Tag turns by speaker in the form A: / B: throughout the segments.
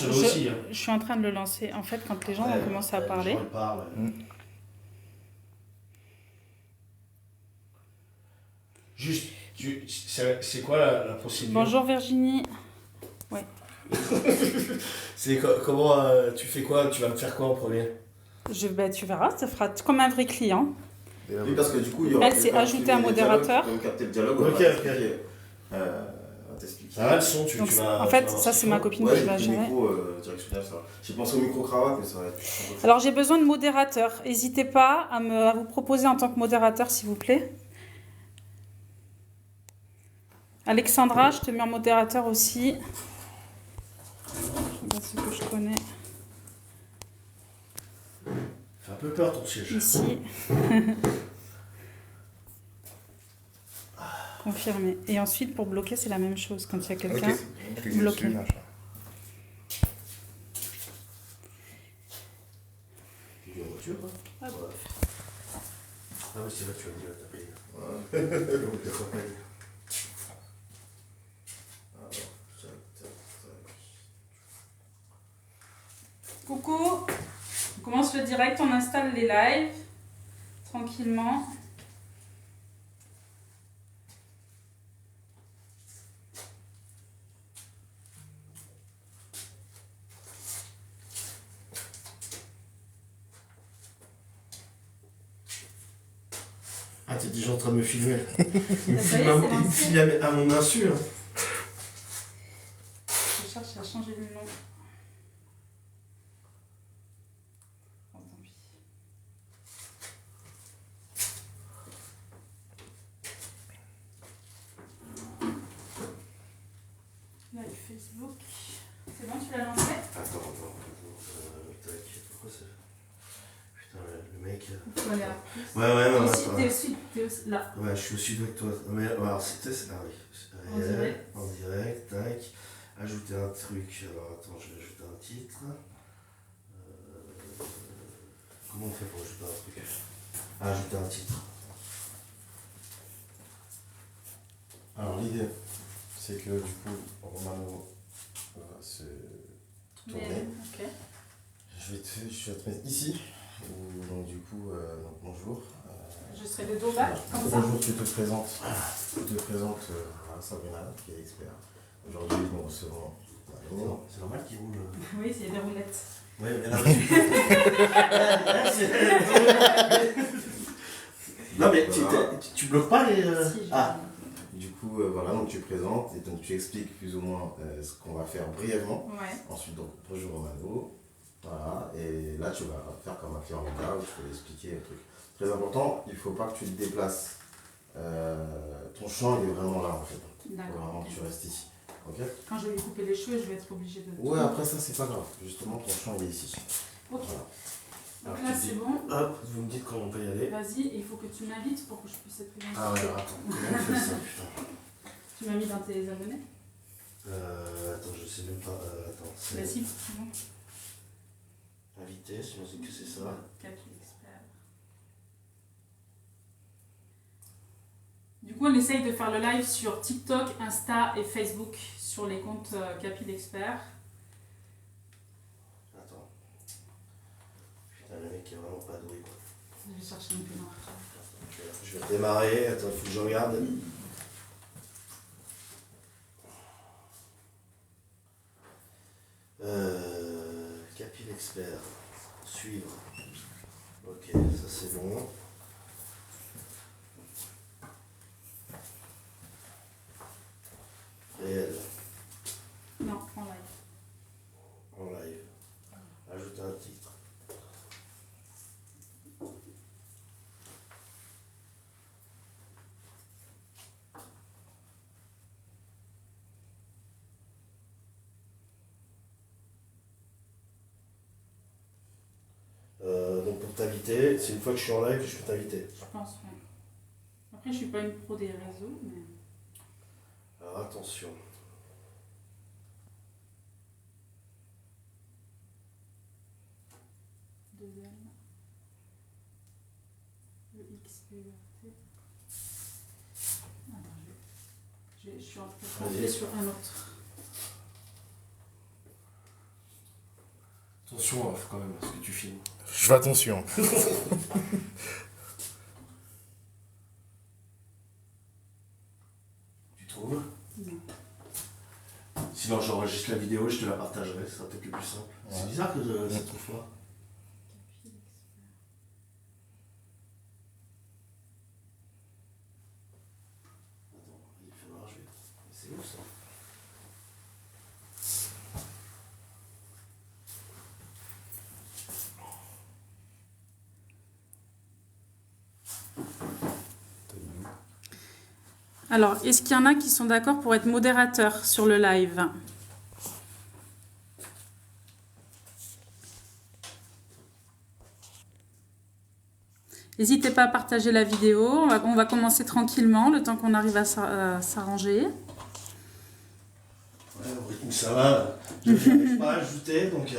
A: lancer aussi. Hein.
B: Je suis en train de le lancer. En fait, quand les gens ont commencé à parler.
A: Les gens parlent. Juste, c'est quoi la procédure?
B: Bonjour Virginie. Ouais.
A: C'est comment tu fais quoi? Tu vas me faire quoi en premier?
B: Tu verras, ça fera comme un vrai client.
C: Oui, parce que du coup, il y aura.
B: Elle, c'est ajouter un modérateur.
C: Donc, capter le dialogue.
A: Ok.
C: On va t'expliquer.
A: Ça va le son, tu vas.
B: En fait, ça, c'est ma copine qui va gérer.
C: Directionnel, ça va. J'ai pensé au micro-cravate, mais ça va être.
B: Alors, j'ai besoin de modérateur. N'hésitez pas à vous proposer en tant que modérateur, s'il vous plaît. Alexandra, je te mets en modérateur aussi. C'est ce que je connais.
A: Fait un peu peur ton siège.
B: Ici. Confirmé. Et ensuite, pour bloquer, c'est la même chose. Quand il y a quelqu'un, bloquer.
A: Tu es en voiture, quoi?
B: Ah bon.
A: Ah oui, c'est vrai, tu vas me dire, t'as payé.
B: Coucou, on commence le direct, on installe les lives tranquillement.
A: Ah, t'es déjà en train de me filmer. Il me
B: Ça y est,
A: filme
B: c'est lancé.
A: à mon insu. Hein.
B: Je cherche à changer le nom. Oh, tant pis. Live Facebook. C'est bon, tu l'as lancé?
A: Attends, tac, pourquoi ça? Putain, le mec.
B: Il faut aller à plus.
A: Ouais,
B: T'es aussi là.
A: Ouais, je suis aussi avec toi. Mais alors, c'était. Ah oui.
B: En direct.
A: En direct, tac. Ajouter un truc. Alors, attends, je vais ajouter un titre. Comment on fait pour ajouter un truc? Ajouter un titre.
C: Alors, l'idée, c'est que du coup, Romano va se tourner.
B: Ok.
C: Je vais te mettre ici. Donc, du coup, donc, bonjour.
B: Je serai de dos bas, comme ça.
C: Bonjour, tu te présentes. Voilà, Sabrina, qui est expert. Aujourd'hui, nous recevons.
A: C'est normal qu'il roule.
B: Oui, c'est des roulettes.
A: Ouais, mais là, non, mais tu bloques pas les.
B: Si, je-
A: Ah,
C: Du coup, voilà, donc tu présentes et donc tu expliques plus ou moins ce qu'on va faire brièvement.
B: Ouais.
C: Ensuite, donc, bonjour Romano. Voilà, et là, tu vas faire comme un client local où tu peux expliquer le truc. Très important, il ne faut pas que tu te déplaces. Ton champ, il est vraiment là, en fait. Il faut
B: D'accord.
C: vraiment
B: Ok.
C: que tu restes ici. Ok?
B: Quand je vais lui couper les cheveux, je vais être obligée de.
C: Ouais, après ça, c'est pas grave. Justement, ton champ, il est ici.
B: Ok.
C: Voilà.
B: Donc
C: Alors,
B: là,
C: tu
B: c'est
C: dis-
B: bon.
A: hop, vous me dites quand on peut y aller.
B: Vas-y, et il faut que tu m'invites pour que je puisse être présente.
A: Ah ouais, alors attends, comment on fait ça, putain?
B: Tu m'as mis dans tes abonnés?
A: Attends, je sais même pas. Attends,
B: Bah
A: c'est.
B: si, c'est bon.
A: Invité, je sais que c'est ça.
B: Capi expert. Du coup, on essaye de faire le live sur TikTok, Insta et Facebook sur les comptes Capi d'expert.
A: Attends. Putain, le mec est vraiment pas doué, quoi.
B: Je vais chercher un peu dans.
A: Je vais démarrer, attends, il faut que je regarde. Capi l'expert. Suivre. Ok, ça c'est bon. Réel.
B: Non, en live.
A: En live. Ajouter un titre. Donc pour t'inviter, c'est une fois que je suis en live que je peux t'inviter.
B: Je pense, ouais. Après, je suis pas une pro des réseaux, mais.
A: Alors attention.
B: Deuxième. Le XPRT. Attends, je suis en train de
A: Vas-y.
B: passer sur un autre.
A: Attention quand même à ce que tu filmes.
D: Je fais attention.
A: Tu trouves? Sinon j'enregistre la vidéo et je te la partagerai, ça sera peut-être le plus simple.
C: Ouais.
A: C'est bizarre que ça te trouve pas. Attends, il fait noir, je vais. C'est où ça?
B: Alors, est-ce qu'il y en a qui sont d'accord pour être modérateurs sur le live? N'hésitez pas à partager la vidéo. On va commencer tranquillement, le temps qu'on arrive à s'arranger.
A: Ouais, au rythme où ça va, je n'arrive pas à ajouter, donc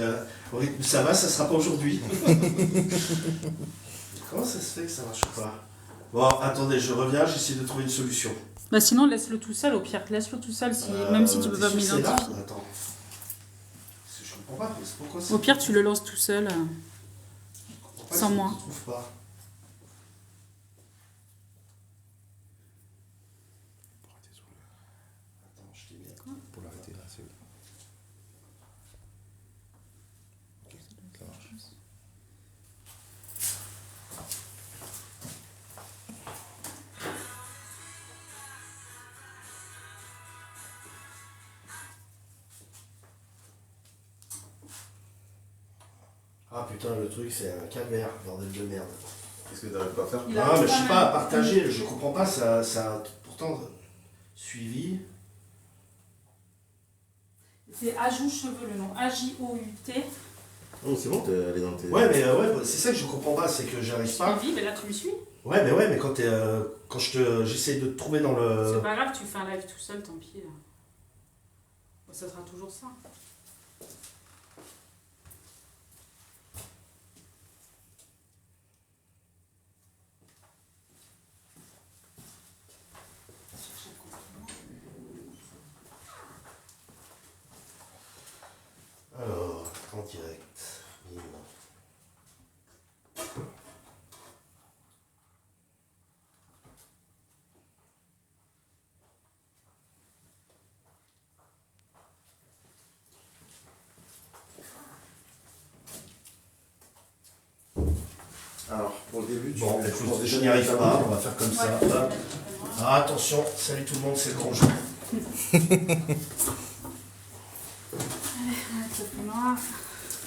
A: au rythme où ça va, ça sera pas aujourd'hui. Comment ça se fait que ça marche pas? Bon, attendez, je reviens, j'essaie de trouver une solution.
B: Bah sinon, laisse-le tout seul, au pire. Laisse-le tout seul, même si tu peux pas
A: t'es sûr que c'est
B: m'identifier.
A: là? Attends. Parce que je comprends pas, mais c'est pourquoi ça.
B: Au pire, tu le lances tout seul.
A: Je comprends pas
B: sans
A: que
B: moi.
A: je trouve pas. Attends, je t'ai mis.
D: Pour l'arrêter là, c'est où? Ok, ça marche.
A: Ah putain, le truc c'est un calvaire, bordel de merde.
C: Qu'est-ce que t'arrives pas à faire?
B: Il a
A: Ah, mais je
B: pas
A: sais
B: mal.
A: pas, partager, je comprends pas, ça a pourtant suivi.
B: C'est ajout cheveux, le nom. A-J-O-U-T.
C: Oh, c'est bon, t'es allé dans tes.
A: Ouais, mais ouais, c'est ça que je comprends pas, c'est que j'arrive pas.
B: Suivi, mais là, tu me suis.
A: Ouais, mais quand quand j'essaie de te trouver dans
B: C'est
A: le.
B: pas grave, tu fais un live tout seul, tant pis. Là. Bon, ça sera toujours ça.
A: Alors, en direct. Bim.
C: Alors, pour le début, tu
A: Bon,
C: fais-
A: écoute, je n'y arrive pas, on va faire comme ça.
B: Ouais.
A: Hop. Ah, attention, salut tout le monde, c'est le grand jeu.
B: Ça fait noir.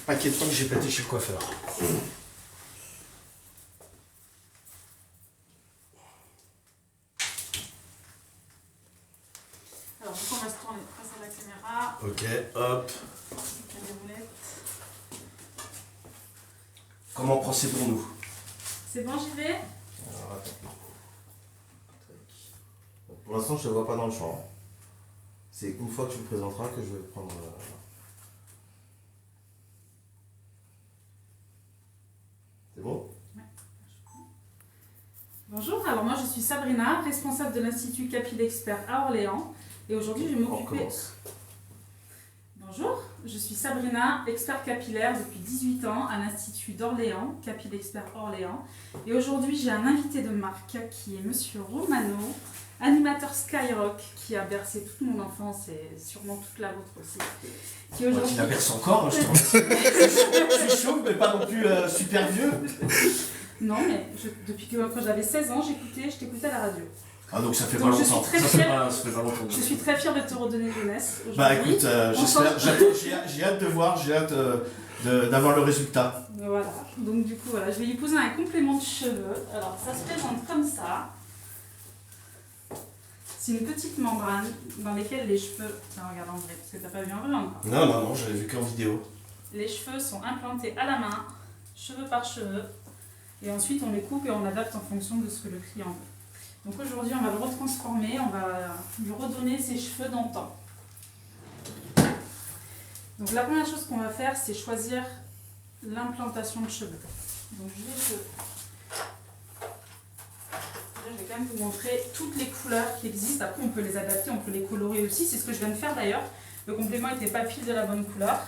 A: Paquet de temps que j'ai pété chez le coiffeur.
B: Alors, du coup, on va se tourner face à la caméra.
A: Ok, hop.
B: Il y a des roulettes.
A: Comment procédons-nous?
B: C'est bon, j'y vais?
C: Alors, attends. Tac. Pour l'instant, je te vois pas dans le champ. C'est une fois que tu le présenteras que je vais prendre. C'est bon?
B: Bonjour, alors moi je suis Sabrina, responsable de l'Institut Capil Expert à Orléans. Et aujourd'hui, je vais
C: On
B: m'occuper.
C: recommence.
B: Bonjour, je suis Sabrina, expert capillaire depuis 18 ans à l'Institut d'Orléans, Capil Expert Orléans. Et aujourd'hui, j'ai un invité de marque qui est Monsieur Romano, animateur Skyrock, qui a bercé toute mon enfance et sûrement toute la vôtre aussi. Qui
A: Moi
B: aujourd'hui...
A: qui la verse encore, hein, je te remercie. Je suis chaud, mais pas non plus super vieux.
B: Non, mais depuis que quand j'avais 16 ans, je t'écoutais à la radio.
A: Ah, donc ça fait
B: Donc,
A: pas
B: je suis
A: longtemps.
B: très
A: Ça fait
B: fière.
A: pas, ça fait pas longtemps.
B: Je suis très fière de te redonner jeunesse aujourd'hui.
A: Bah écoute,
B: On
A: j'espère,
B: change.
A: j'ai hâte de voir, j'ai hâte d'avoir le résultat.
B: Voilà, donc du coup, voilà, je vais lui poser un complément de cheveux. Alors, ça se présente comme ça. C'est une petite membrane dans laquelle les cheveux... Tiens, regarde en vrai, parce que t'as pas vu en vrai encore.
A: Non, j'avais vu qu'en vidéo.
B: Les cheveux sont implantés à la main, cheveux par cheveux. Et ensuite, on les coupe et on adapte en fonction de ce que le client veut. Donc aujourd'hui, on va le retransformer, on va lui redonner ses cheveux d'antan. Donc la première chose qu'on va faire, c'est choisir l'implantation de cheveux. Donc je vais quand même vous montrer toutes les couleurs qui existent. Après, on peut les adapter, on peut les colorer aussi. C'est ce que je viens de faire d'ailleurs. Le complément n'était pas pile de la bonne couleur.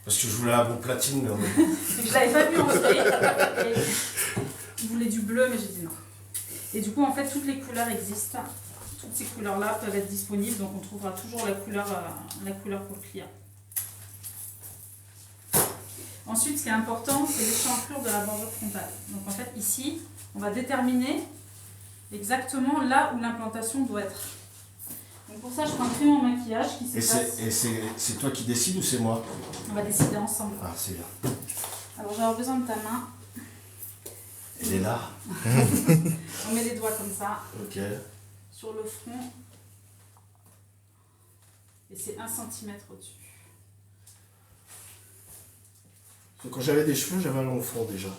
A: Parce que je voulais un bon platine, mais
B: Et je l'avais pas vu en vrai. Et je voulais du bleu, mais j'ai dit non. Et du coup, en fait, toutes les couleurs existent. Toutes ces couleurs-là peuvent être disponibles, donc on trouvera toujours la couleur pour le client. Ensuite, ce qui est important, c'est l'échancrure de la bordure frontale. Donc en fait, ici, on va déterminer exactement là où l'implantation doit être. Donc pour ça, je prends un crayon en maquillage qui s'efface.
A: Et c'est toi qui décides ou c'est moi?
B: On va décider ensemble.
A: Ah, c'est bien.
B: Alors je vais avoir besoin de ta main.
A: Elle est là.
B: On met les doigts comme ça,
A: Ok.
B: sur le front. Et c'est 1 cm au-dessus.
A: Quand j'avais des cheveux, j'avais un long front déjà.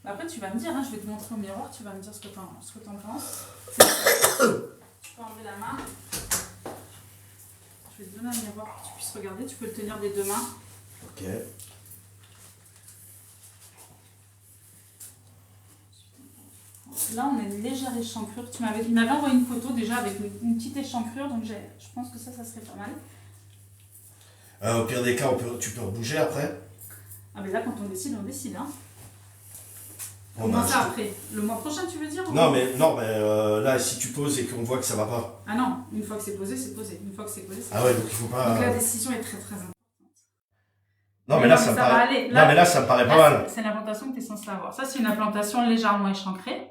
B: Après, tu vas me dire, hein, je vais te montrer au miroir, tu vas me dire ce que tu en penses. Tu peux enlever la main. Je vais te donner un miroir pour que tu puisses regarder. Tu peux le tenir des deux mains.
A: Ok.
B: Là, on a une légère échancrure. Il m'avait envoyé une photo déjà avec une petite échancrure, donc je pense que ça serait pas mal.
A: Au pire des cas, tu peux rebouger après.
B: Ah, mais là, quand on décide, hein.
A: Bon,
B: Comment
A: bah,
B: ça après? Le mois prochain, tu veux dire?
A: Non, mais là, si tu poses et qu'on voit que ça va pas.
B: Ah non, une fois que c'est posé, c'est posé. Une fois que c'est posé, c'est
A: Ah ouais, donc il faut pas.
B: Donc la décision est très très importante.
A: Non, mais là, ça me
B: va
A: paraît.
B: aller.
A: Non, mais là, ça me paraît pas mal.
B: C'est l'implantation que tu es censé avoir. Ça, c'est une implantation légèrement échancrée.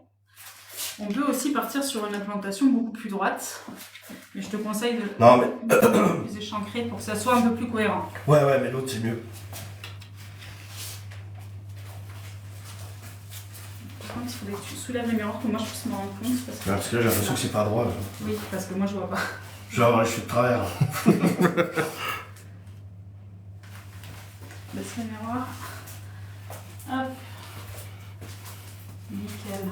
B: On peut aussi partir sur une implantation beaucoup plus droite. Mais je te conseille de plus échancrer pour que ça soit un peu plus cohérent.
A: Ouais, mais l'autre, c'est mieux.
B: Par contre, il faudrait que tu soulèves le miroir pour que moi je puisse me rendre compte.
A: Parce que là, j'ai l'impression que c'est pas droit. Là.
B: Oui, parce que moi je vois pas.
A: Je vais avoir les cheveux de travers.
B: Baisse le miroir. Hop. Nickel.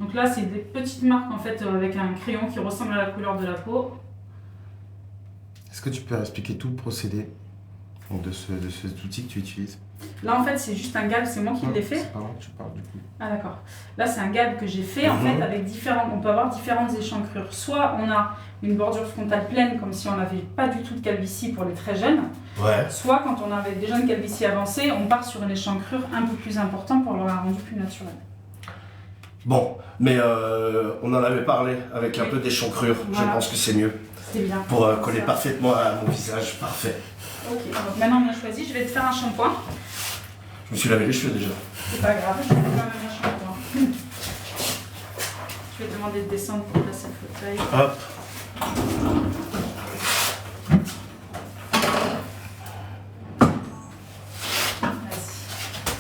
B: Donc là, c'est des petites marques en fait avec un crayon qui ressemble à la couleur de la peau.
D: Est-ce que tu peux expliquer tout le procédé de cet outil que tu utilises?
B: Là, en fait, c'est juste un galbe, c'est moi qui l'ai fait.
D: C'est pas moi que tu parles du coup.
B: Ah d'accord. Là, c'est un galbe que j'ai fait en fait avec on peut avoir différentes échancrures. Soit on a une bordure frontale pleine comme si on n'avait pas du tout de calvitie pour les très jeunes.
A: Ouais.
B: Soit quand on avait déjà une calvitie avancée, on part sur une échancrure un peu plus importante pour l'avoir rendu plus naturel.
A: Bon, mais on en avait parlé avec un peu d'échancrure.
B: Voilà.
A: Je pense que c'est mieux.
B: C'est bien.
A: Pour coller parfaitement à mon visage. Parfait.
B: Ok, donc maintenant on a choisi, je vais te faire un shampoing.
A: Je me suis lavé les cheveux déjà.
B: C'est pas grave, je vais te faire un shampoing. Je vais te demander de descendre pour placer le fauteuil.
A: Hop.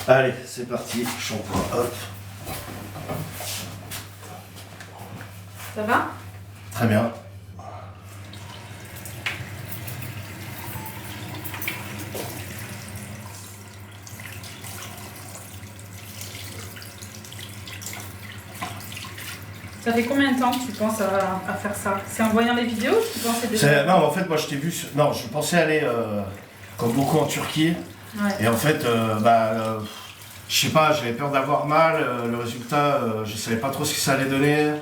B: Vas-y.
A: Allez, c'est parti. Shampoing. Hop.
B: Ça va?
A: Très bien.
B: Ça fait combien de temps que tu penses à faire ça? C'est en voyant les vidéos que tu pensais déjà?
A: Non, en fait, moi, je t'ai vu... Non, je pensais aller, comme beaucoup, en Turquie.
B: Ouais.
A: Et en fait, je sais pas, j'avais peur d'avoir mal. Le résultat, je savais pas trop ce que ça allait donner.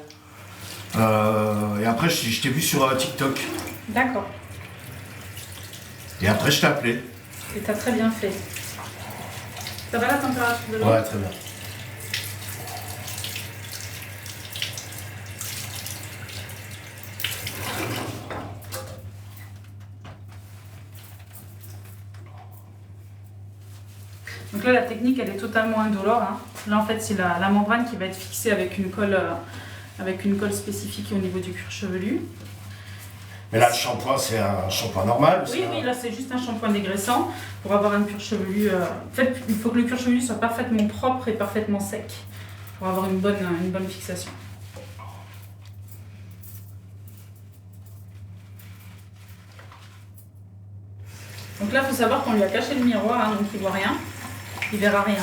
A: Et après, je t'ai vu sur TikTok.
B: D'accord.
A: Et après, je t'ai appelé.
B: Et t'as très bien fait. Ça va la température de l'eau?
A: Ouais, très bien.
B: Donc là, la technique, elle est totalement indolore. Hein. Là, en fait, c'est la membrane qui va être fixée avec une colle spécifique au niveau du cuir chevelu.
A: Mais là, le shampoing, c'est un shampoing normal?
B: Oui, là, c'est juste un shampoing dégraissant pour avoir un cuir chevelu. En fait, il faut que le cuir chevelu soit parfaitement propre et parfaitement sec pour avoir une bonne fixation. Donc là, il faut savoir qu'on lui a caché le miroir, hein, donc il ne voit rien. Il ne verra rien.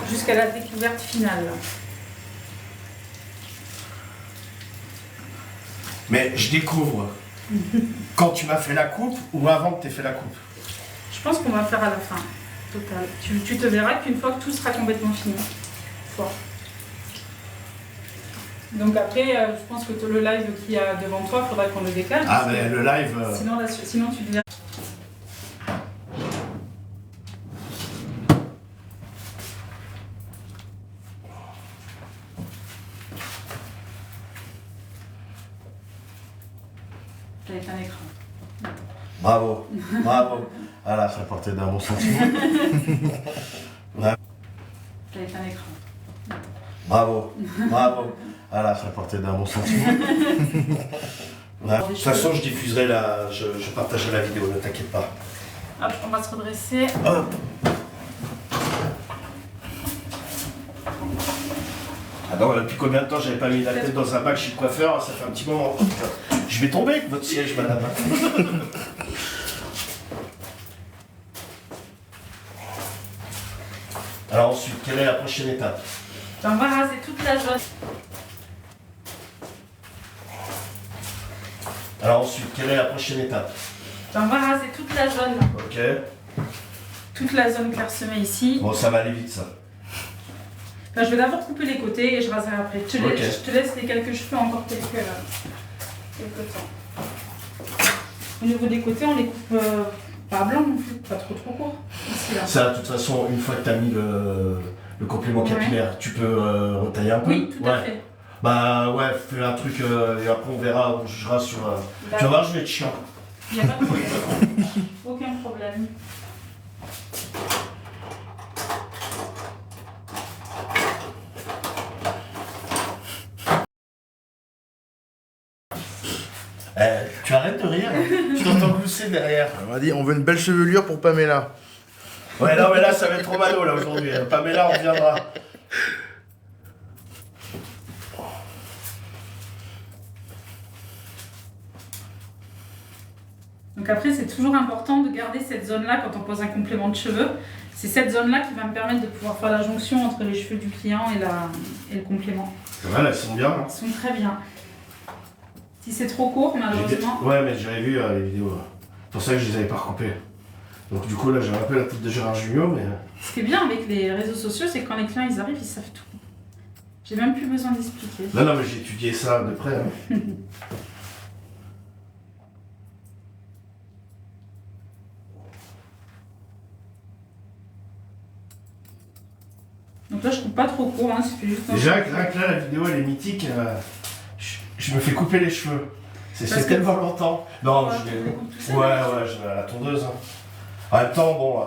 B: Jusqu'à la découverte finale.
A: Mais je découvre quand tu m'as fait la coupe ou avant que tu aies fait la coupe?
B: Je pense qu'on va faire à la fin. Total. Tu te verras qu'une fois que tout sera complètement fini. Fort. Donc après, je pense que le live qu'il y a devant toi, il faudra qu'on le décale.
A: Ah, mais le live...
B: Sinon tu te verras. avec un écran.
A: Bravo, bravo. Voilà, ça portait d'un bon sentiment.
B: Avec un écran.
A: Bravo, bravo. Voilà, ça portait d'un bon sentiment. Ouais. De toute façon, je diffuserai je partagerai la vidéo, ne t'inquiète pas.
B: Hop, on va se redresser.
A: Hop. Alors, depuis combien de temps j'avais pas mis la tête dans un bac chez le coiffeur? Ça fait un petit moment. Je vais tomber avec votre siège, madame. Alors ensuite, quelle est la prochaine étape?
B: On va raser toute la zone.
A: Alors ensuite, quelle est la prochaine étape?
B: On va raser toute la zone.
A: Ok.
B: Toute la zone clairsemée ici.
A: Bon, ça va aller vite, ça.
B: Enfin, je vais d'abord couper les côtés et je raserai après. Je
A: Ok.
B: te laisse les quelques cheveux encore quelques temps. Au niveau des côtés, on les coupe pas blanc non plus, pas trop court. Ici, là.
A: Ça, de toute façon, une fois que tu as mis le complément capillaire, tu peux retailler un peu?
B: Oui, tout à fait.
A: Bah ouais, fais un truc et après on verra, on jugera sur... Tu vas voir, je vais être chiant.
B: Il n'y a pas de problème. Aucun problème.
A: Tu arrêtes de rire, tu t'entends glousser derrière.
D: On m'a dit, on veut une belle chevelure pour Pamela.
A: Ouais, non, mais là, ça va être Romano, là, aujourd'hui. Pamela, on reviendra.
B: Donc après, c'est toujours important de garder cette zone-là quand on pose un complément de cheveux. C'est cette zone-là qui va me permettre de pouvoir faire la jonction entre les cheveux du client et le complément.
A: Ouais, là, ils sont bien. Hein.
B: Ils sont très bien. Si c'est trop court, malheureusement...
A: Ouais, mais j'avais vu les vidéos. C'est pour ça que je les avais pas recoupées. Donc du coup, là, j'ai un peu la tête de Gérard Jugnot, mais...
B: Ce qui est bien avec les réseaux sociaux, c'est que quand les clients ils arrivent, ils savent tout. J'ai même plus besoin d'expliquer.
A: Non, mais j'ai étudié ça de près. Hein.
B: Donc là, je coupe pas trop court, hein, c'est juste...
A: Déjà, rien que là, la vidéo, elle est mythique. Je me fais couper les cheveux.
B: Parce
A: C'est
B: que-
A: tellement longtemps. Non,
B: Ouais,
A: je
B: tu
A: vais...
B: les coupes tout seul.
A: Ouais, je vais à la tondeuse. Hein. En même temps, bon,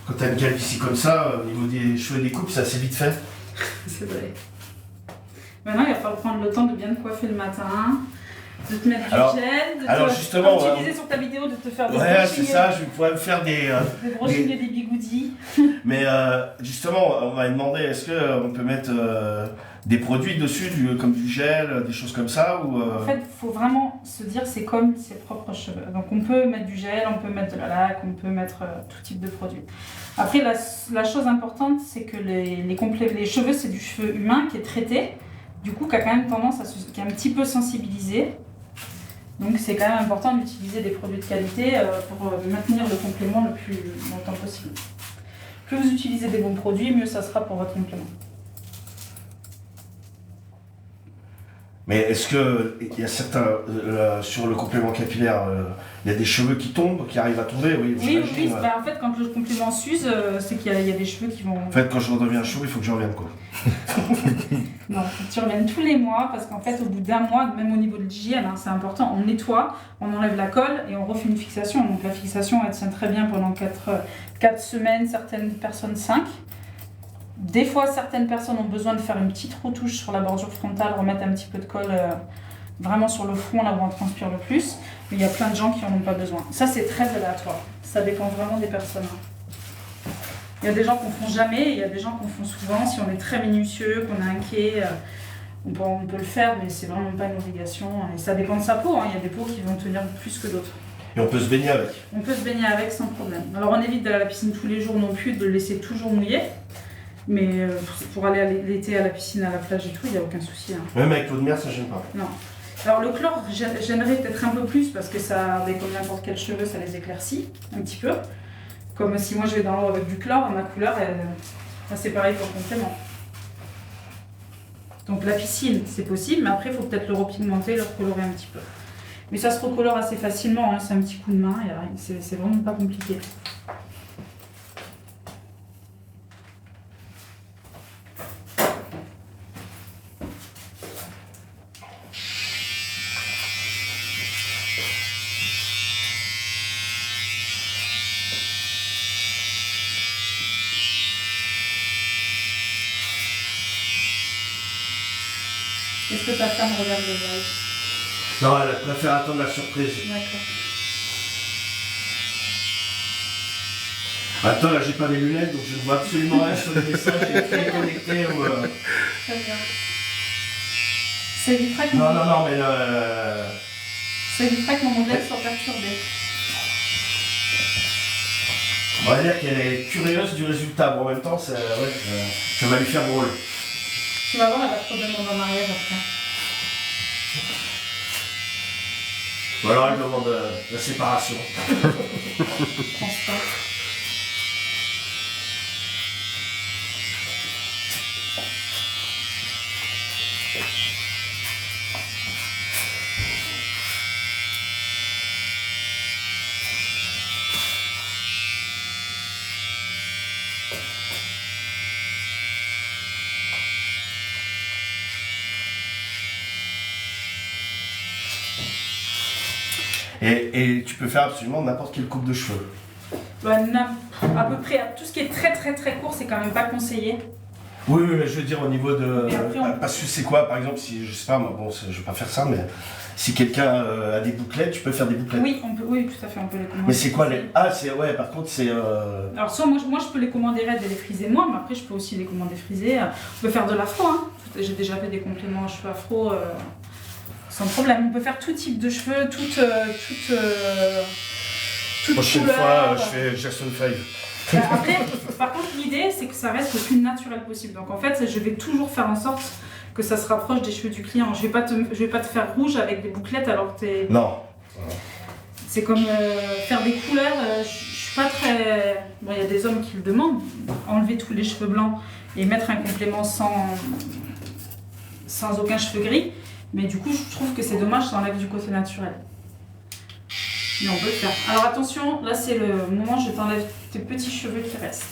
A: quand t'as une calvitie comme ça, au niveau des cheveux et des coupes, c'est assez vite fait.
B: C'est vrai. Maintenant, il va falloir prendre le temps de bien te coiffer le matin, de te mettre
A: Alors-
B: du gel, de
A: alors,
B: te...
A: justement,
B: comme tu disais sur ta vidéo, de te faire des
A: Ouais,
B: brushings,
A: c'est ça, je pourrais me faire des...
B: des brushings et des bigoudis.
A: Mais justement, on m'avait demandé, est-ce qu'on peut mettre des produits dessus, comme du gel, des choses comme ça ou,
B: En fait, il faut vraiment se dire c'est comme ses propres cheveux. Donc on peut mettre du gel, on peut mettre de la laque, on peut mettre tout type de produit. Après, la chose importante, c'est que les cheveux, c'est du cheveu humain qui est traité, du coup, qui a quand même tendance qui est un petit peu sensibilisé. Donc c'est quand même important d'utiliser des produits de qualité pour maintenir le complément le plus longtemps possible. Plus vous utilisez des bons produits, mieux ça sera pour votre complément.
A: Mais est-ce qu'il y a certains, sur le complément capillaire, il y a des cheveux qui tombent, qui arrivent à tomber? Oui,
B: Oui,
A: j'imagine, ouais.
B: bah, en fait, quand le complément s'use, c'est qu'il y a des cheveux qui vont...
A: En fait, quand je redeviens chaud, il faut que je revienne, quoi.
B: Non, faut que tu reviennes tous les mois, parce qu'en fait, au bout d'un mois, même au niveau de l'hygiène, hein, c'est important, on nettoie, on enlève la colle et on refait une fixation. Donc la fixation, elle tient très bien pendant 4 semaines, certaines personnes 5. Des fois, certaines personnes ont besoin de faire une petite retouche sur la bordure frontale, remettre un petit peu de colle vraiment sur le front, là où on transpire le plus. Mais il y a plein de gens qui n'en ont pas besoin. Ça, c'est très aléatoire. Ça dépend vraiment des personnes. Il y a des gens qu'on font jamais, et il y a des gens qu'on font souvent. Si on est très minutieux, qu'on est inquiet, on peut le faire, mais c'est vraiment pas une obligation. Et ça dépend de sa peau. Hein. Il y a des peaux qui vont tenir plus que d'autres.
A: Et on peut se baigner avec.
B: On peut se baigner avec sans problème. Alors on évite d'aller à la piscine tous les jours non plus, de le laisser toujours mouillé. Mais pour aller l'été à la piscine, à la plage et tout, il n'y a aucun souci. Hein.
A: Même avec l'eau de mer, ça gêne pas.
B: Non. Alors le chlore, j'aimerais peut-être un peu plus parce que ça, comme n'importe quel cheveu, ça les éclaircit un petit peu. Comme si moi je vais dans l'eau avec du chlore, ma couleur, c'est pareil pour le complément. Donc la piscine, c'est possible, mais après il faut peut-être le repigmenter, le recolorer un petit peu. Mais ça se recolore assez facilement, hein, c'est un petit coup de main, c'est vraiment pas compliqué. Est-ce que ta femme regarde les lives?
A: Non, elle préfère attendre la surprise.
B: D'accord.
A: Attends, là j'ai pas mes lunettes, donc je ne vois absolument rien sur les messages. J'ai très connecté.
B: Très bien. Ça évitera que
A: Non, mais
B: ça évitera que mon modèle soit perturbé.
A: on va dire qu'elle est curieuse du résultat. Bon, en même temps, ça va lui faire drôle.
B: Tu vas voir, elle va trop demander en mariage après.
A: Ou alors elle demande la séparation.
B: Je pense pas.
A: Et tu peux faire absolument n'importe quelle coupe de cheveux.
B: Bah, à peu près, tout ce qui est très très très court, c'est quand même pas conseillé.
A: Oui, mais je veux dire au niveau de...
B: Mais après, on-
A: Parce que c'est quoi, par exemple, si, je sais pas, moi, bon, je vais pas faire ça, mais si quelqu'un a des bouclettes, tu peux faire des bouclettes.
B: Oui, oui, tout à fait, on peut les commander.
A: Mais c'est quoi les... Ah, c'est... Ouais, par contre, c'est...
B: Alors soit moi je peux les commander raides et les friser moi, mais après je peux aussi les commander frisés. On peut faire de l'afro, hein. J'ai déjà fait des compléments en cheveux afro sans problème. On peut faire tout type de cheveux, toute
A: Prochaine
B: couleur.
A: fois, je fais Jackson 5.
B: Après, par contre, l'idée c'est que ça reste le plus naturel possible. Donc en fait, je vais toujours faire en sorte que ça se rapproche des cheveux du client. Je vais pas te faire rouge avec des bouclettes alors que t'es...
A: Non.
B: C'est comme faire des couleurs, je suis pas très... Bon, il y a des hommes qui le demandent, enlever tous les cheveux blancs et mettre un complément sans aucun cheveu gris. Mais du coup, je trouve que c'est dommage, ça enlève du côté naturel. Mais on peut le faire. Alors attention, là c'est le moment où je t'enlève tes petits cheveux qui restent.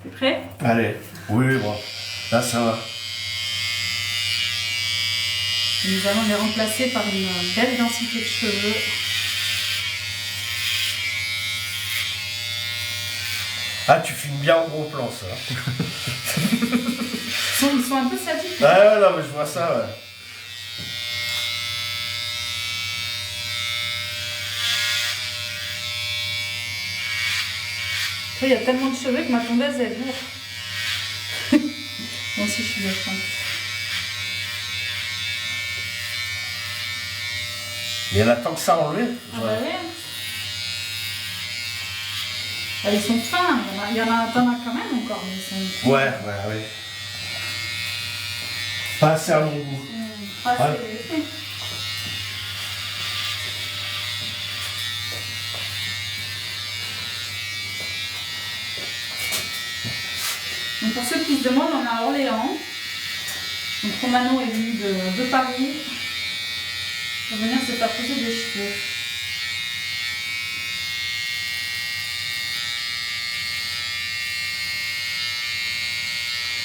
B: T'es prêt?
A: Allez. Oui, bon. Là, ça va.
B: Et nous allons les remplacer par une belle densité de cheveux.
A: Ah, tu filmes bien en gros plan, ça.
B: Ils sont un peu sadiques.
A: Ouais, non, mais je vois ça, ouais.
B: Il y a tellement de cheveux que ma tondeuse elle est lourde. Moi aussi je suis d'accord.
A: Il y en a tant que ça à enlever.
B: Ah bah ouais. Ah, ils sont fins, t'en as quand même encore, mais ils sont...
A: Ouais. Pas assez à mon goût.
B: Pas assez
A: Ouais.
B: épais. Donc pour ceux qui se demandent, on est à Orléans. Donc Romano est venu de Paris pour venir se faire poser des cheveux.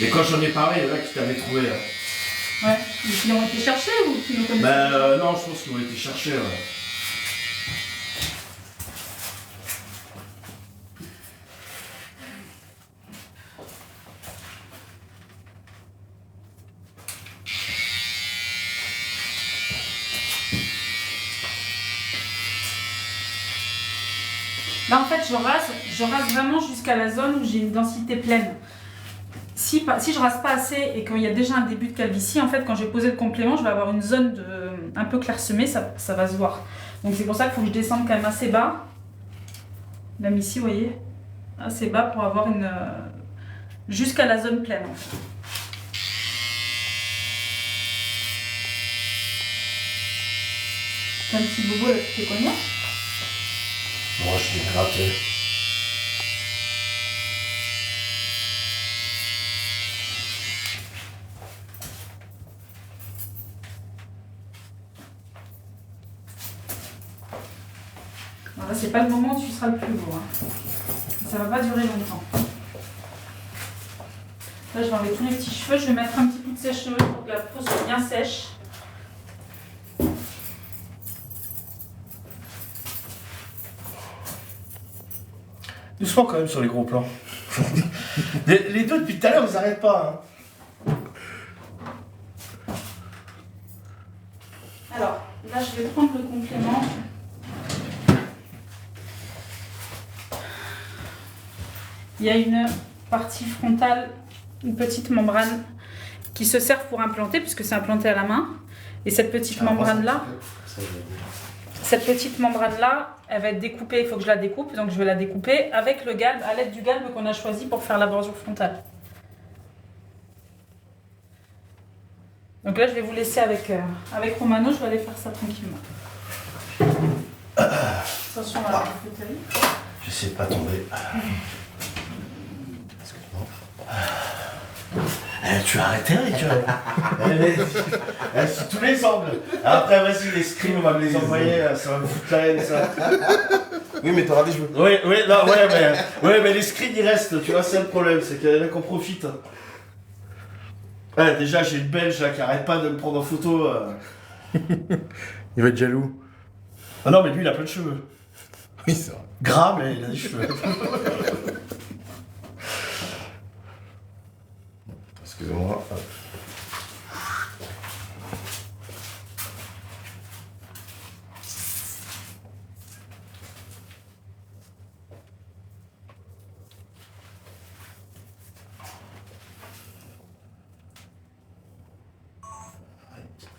A: Mais quand j'en ai parlé, il y en a qui t'avaient trouvé. Hein.
B: Ouais, et qui ont été cherchés ou qui nous connaissent?
A: Non, je pense qu'ils ont été cherchés. Ouais.
B: Là en fait je rase vraiment jusqu'à la zone où j'ai une densité pleine. Si je rase pas assez et qu'il y a déjà un début de calvitie, en fait quand j'ai posé le complément, je vais avoir une zone un peu clairsemée, ça va se voir. Donc c'est pour ça qu'il faut que je descende quand même assez bas. Même ici, vous voyez, assez bas pour avoir jusqu'à la zone pleine. En fait. T'as un petit bobo là, tu fais combien?
A: Moi, je l'ai gratté.
B: Là, c'est pas le moment où tu seras le plus beau. Hein. Ça va pas durer longtemps. Là, je vais enlever tous les petits cheveux. Je vais mettre un petit coup de sèche-cheveux pour que la peau soit bien sèche.
A: Doucement quand même sur les gros plans. les deux depuis tout à l'heure, ils n'arrêtent pas. Hein.
B: Là, je vais prendre le complément. Il y a une partie frontale, une petite membrane qui se sert pour implanter, puisque c'est implanté à la main. Et cette petite membrane-là, elle va être découpée, il faut que je la découpe, donc je vais la découper avec le galbe, à l'aide du galbe qu'on a choisi pour faire la bordure frontale. Donc là, je vais vous laisser avec Romano, je vais aller faire ça tranquillement. Attention à la fauteuil.
A: J'essaie de pas tomber. Tu as arrêté avec sur tous les angles. Après, vas-y, les screens, on va me les envoyer, ça va me foutre la haine, ça.
C: Oui, mais t'auras des cheveux.
A: Oui, mais les screens, ils restent, tu vois, c'est le problème, c'est qu'il y en a qu'on profite. Ouais, déjà, j'ai une belge là qui arrête pas de me prendre en photo.
D: Il va être jaloux.
A: Ah non, mais lui, il a plein de cheveux.
D: Oui, c'est vrai.
A: Gras, mais il a des cheveux.
C: Excusez-moi.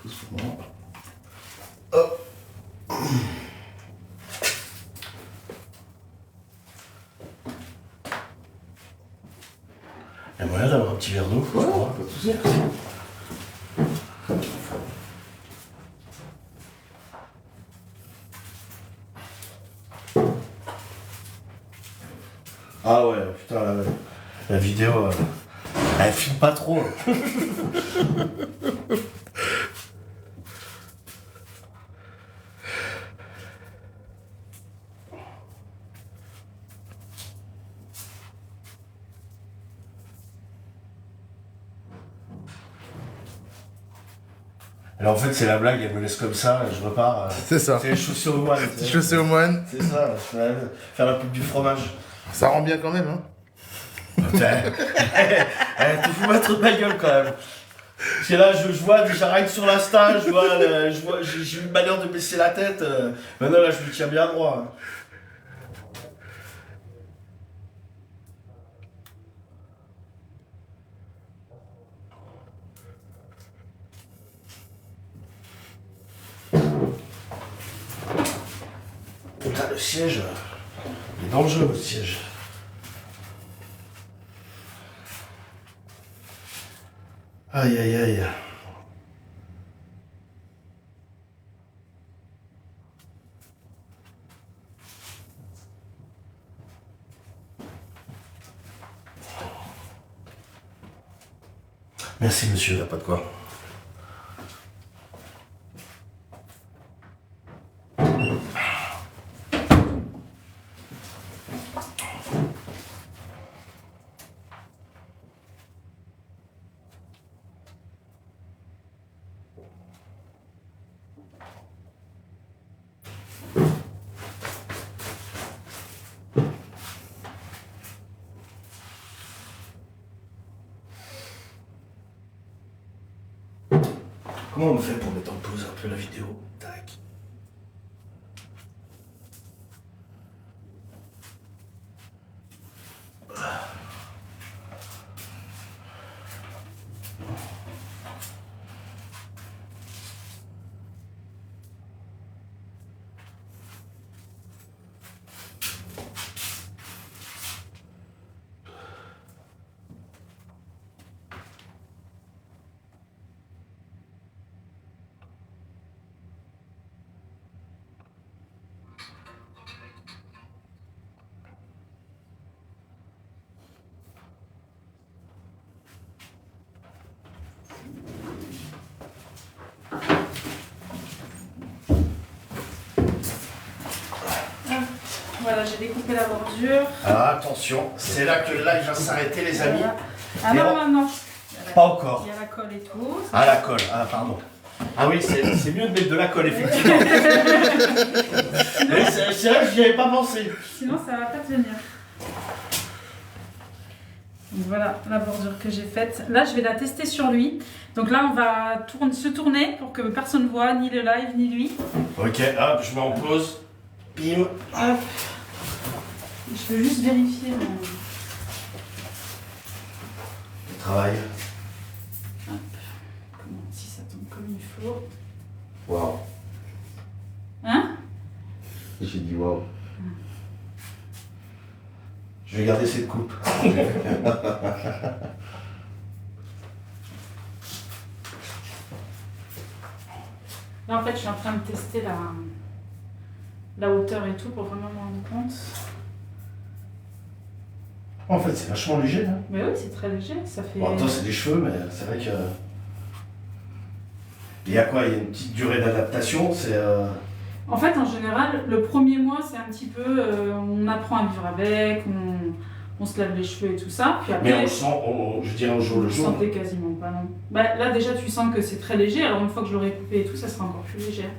A: Pousse pour moi. Hop. Il y a moyen d'avoir un petit verre d'eau, je crois.
C: Pas de soucis.
A: Ah ouais, putain, la vidéo, elle filme pas trop. Alors en fait, c'est la blague, elle me laisse comme ça, je repars.
D: C'est ça.
A: C'est les chaussures au moine.
D: Petit chaussé au moine.
A: C'est ça, je vais faire la pub du fromage.
D: Ça rend bien quand même, hein.
A: Putain, tu fous pas trop de ma gueule quand même. Parce que là, je vois déjà rien que sur l'Insta, j'ai une manière de baisser la tête. Maintenant là, je me tiens bien droit. Putain, le siège, il est dangereux le siège. Aïe aïe aïe. Merci monsieur, y a pas de quoi. Comment on fait pour mettre en pause un peu la vidéo? Tac.
B: Voilà, j'ai découpé la bordure.
A: Alors attention, c'est là que le live va s'arrêter les amis.
B: Voilà. Ah
A: Et
B: non,
A: on-
B: non, non.
A: Pas encore.
B: Il y a la colle et tout.
A: Ah la colle, ah pardon. Ah oui, c'est mieux de mettre de la colle effectivement. Mais c'est vrai que j'y avais pas pensé.
B: Sinon, ça va pas tenir. Donc voilà la bordure que j'ai faite. Là, je vais la tester sur lui. Donc là, on va se tourner pour que personne ne voit ni le live ni lui.
A: Ok, hop, je mets en pause. Bim.
B: Hop. Je veux juste vérifier mon...
A: Le travail.
B: Hop. Comment, si ça tombe comme il faut.
A: Waouh.
B: Hein?
A: J'ai dit waouh. Je vais garder cette coupe.
B: Là, en fait, je suis en train de tester la hauteur et tout pour vraiment me rendre compte.
A: En fait, c'est vachement léger là.
B: Mais oui, c'est très léger. Ça fait...
A: Bon, toi, c'est des cheveux, mais c'est vrai que. Il y a quoi? Il y a une petite durée d'adaptation. C'est.
B: En fait, en général, le premier mois, c'est un petit peu... on apprend à vivre avec, on se lave les cheveux et tout ça. Puis après,
A: Mais on le sent, je dirais au jour le
B: vous
A: jour.
B: sentez quasiment pas, non. Bah, là, déjà, tu sens que c'est très léger. Alors, une fois que je l'aurai coupé et tout, ça sera encore plus léger.